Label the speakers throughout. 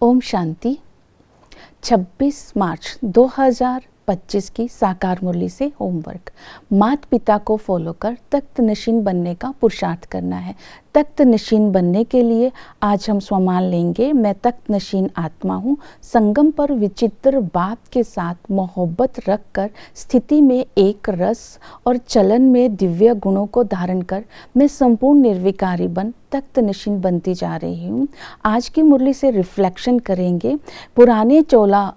Speaker 1: ओम शांति। 26 मार्च 2025 की साकार मुरली से होमवर्क। माता पिता को फॉलो कर तख्त नशीन बनने का पुरुषार्थ करना है। तख्त नशीन बनने के लिए आज हम स्वमान लेंगे, मैं तख्त नशीन आत्मा हूँ। संगम पर विचित्र बाप के साथ मोहब्बत रखकर स्थिति में एक रस और चलन में दिव्य गुणों को धारण कर मैं संपूर्ण निर्विकारी बन तख्त नशीन बनती जा रही हूँ। आज की मुरली से रिफ्लेक्शन करेंगे, पुराने चोला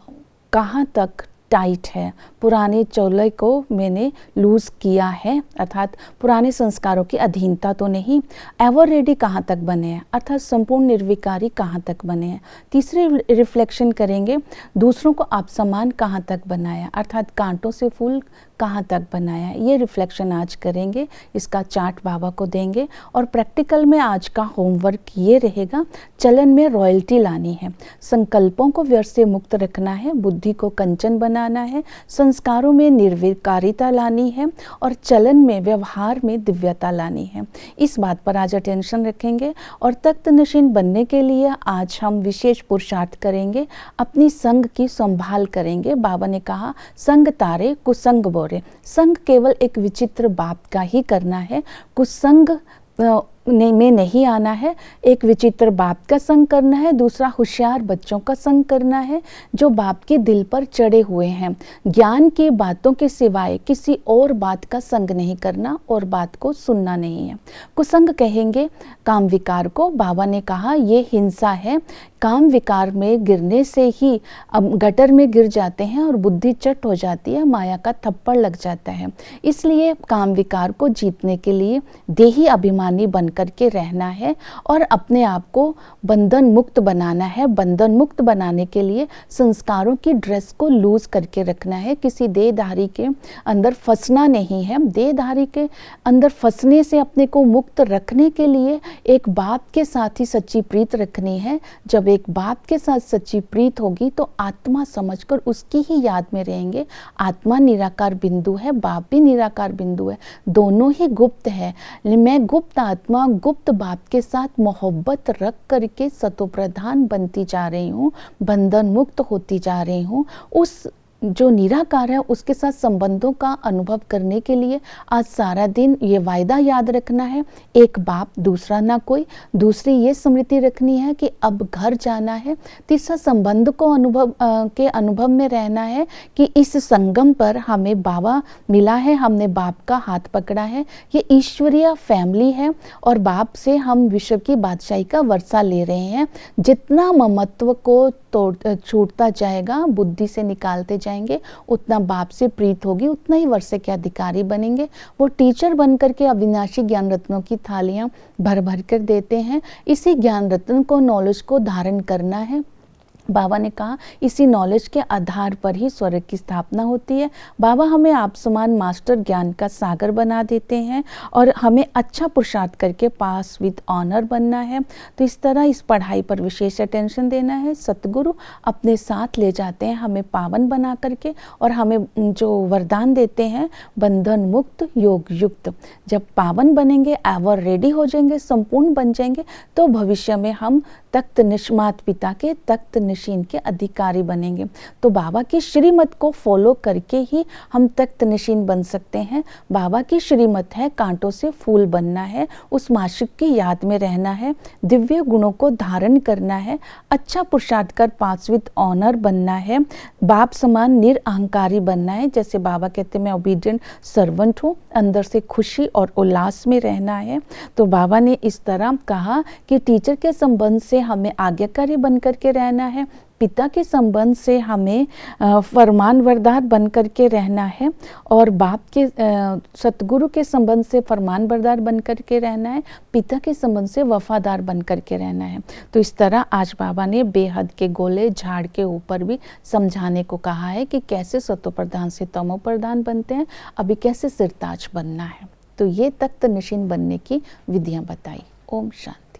Speaker 1: कहाँ तक टाइट है, पुराने चोले को मैंने लूज़ किया है, अर्थात पुराने संस्कारों की अधीनता तो नहीं। एवर रेडी कहाँ तक बने हैं, अर्थात संपूर्ण निर्विकारी कहाँ तक बने हैं। तीसरे रिफ्लेक्शन करेंगे, दूसरों को आप समान कहाँ तक बनाया, अर्थात कांटों से फूल कहाँ तक बनाया। ये रिफ्लेक्शन आज करेंगे, इसका चार्ट बाबा को देंगे। और प्रैक्टिकल में आज का होमवर्क ये रहेगा, चलन में रॉयल्टी लानी है, संकल्पों को व्यर्थ से मुक्त रखना है, बुद्धि को कंचन बनाना है, संस्कारों में निर्विकारिता लानी है और चलन में व्यवहार में दिव्यता लानी है। इस बात पर आज अटेंशन रखेंगे। और तख्त नशीन बनने के लिए आज हम विशेष पुरुषार्थ करेंगे, अपनी संग की संभाल करेंगे। बाबा ने कहा, संग तारे कुसंग बोरे। संग केवल एक विचित्र बाप का ही करना है, कुसंग में नहीं आना है। एक विचित्र बाप का संग करना है, दूसरा होशियार बच्चों का संग करना है जो बाप के दिल पर चढ़े हुए हैं। ज्ञान की बातों के सिवाय किसी और बात का संग नहीं करना और बात को सुनना नहीं है। कुसंग कहेंगे काम विकार को। बाबा ने कहा ये हिंसा है, काम विकार में गिरने से ही अब गटर में गिर जाते हैं और बुद्धि चट हो जाती है, माया का थप्पड़ लग जाता है। इसलिए काम विकार को जीतने के लिए देही अभिमानी बन करके रहना है और अपने आप को बंधन मुक्त बनाना है। बंधन मुक्त बनाने के लिए संस्कारों की ड्रेस को लूज करके रखना है, किसी देहधारी के अंदर फंसना नहीं है। देहधारी के अंदर फंसने से अपने को मुक्त रखने के लिए एक बाप के साथ ही सच्ची प्रीत रखनी है। जब एक बाप के साथ सच्ची प्रीत होगी तो आत्मा समझकर उसकी ही याद में रहेंगे। आत्मा निराकार बिंदु है, बाप भी निराकार बिंदु है, दोनों ही गुप्त है। मैं गुप्त आत्मा गुप्त बाप के साथ मोहब्बत रख करके सतोप्रधान बनती जा रही हूँ, बंधन मुक्त होती जा रही हूँ। उस जो निराकार है उसके साथ संबंधों का अनुभव करने के लिए आज सारा दिन ये वायदा याद रखना है, एक बाप दूसरा ना कोई। दूसरी ये स्मृति रखनी है कि अब घर जाना है। तीसरा संबंध को अनुभव में रहना है कि इस संगम पर हमें बाबा मिला है, हमने बाप का हाथ पकड़ा है, ये ईश्वरीय फैमिली है और बाप से हम विश्व की बादशाही का वर्षा ले रहे हैं। जितना ममत्व को छूटता जाएगा, बुद्धि से निकालते जाएंगे, उतना बाप से प्रीत होगी, उतना ही वर्षे के अधिकारी बनेंगे। वो टीचर बन करके अविनाशी ज्ञान रत्नों की थालियां भर भर कर देते हैं। इसी ज्ञान रत्न को, नॉलेज को धारण करना है। बाबा ने कहा इसी नॉलेज के आधार पर ही स्वर्ग की स्थापना होती है। बाबा हमें आप समान मास्टर ज्ञान का सागर बना देते हैं और हमें अच्छा पुरुषार्थ करके पास विद ऑनर बनना है। तो इस तरह इस पढ़ाई पर विशेष अटेंशन देना है। सतगुरु अपने साथ ले जाते हैं हमें पावन बना करके और हमें जो वरदान देते हैं बंधन मुक्त योग युक्त। जब पावन बनेंगे, एवर रेडी हो जाएंगे, संपूर्ण बन जाएंगे, तो भविष्य में हम तख्त माता पिता के तख्त नशीन के अधिकारी बनेंगे। तो बाबा की श्रीमत को फॉलो करके ही हम तख्त नशीन बन सकते हैं। बाबा की श्रीमत है कांटों से फूल बनना है, उस माशिक की याद में रहना है, दिव्य गुणों को धारण करना है, अच्छा पुरुषार्थ कर पास विद ऑनर बनना है, बाप समान निरअहंकारी बनना है। जैसे बाबा कहते हैं मैं ओबीडिएंट सर्वेंट हूँ, अंदर से खुशी और उल्लास में रहना है। तो बाबा ने इस तरह कहा कि टीचर के संबंध से हमें आज्ञाकारी बन करके रहना है, पिता के संबंध से हमें फरमानबरदार बन करके रहना है और बाप के सतगुरु के संबंध से फरमानबरदार बन करके रहना है, पिता के संबंध से वफादार बन करके रहना है। तो इस तरह आज बाबा ने बेहद के गोले झाड़ के ऊपर भी समझाने को कहा है कि कैसे सतो प्रधान से तमो प्रधान बनते हैं, अभी कैसे सिरताज बनना है। तो ये तख्त नशीन बनने की विधियां बताई। ओम शांति।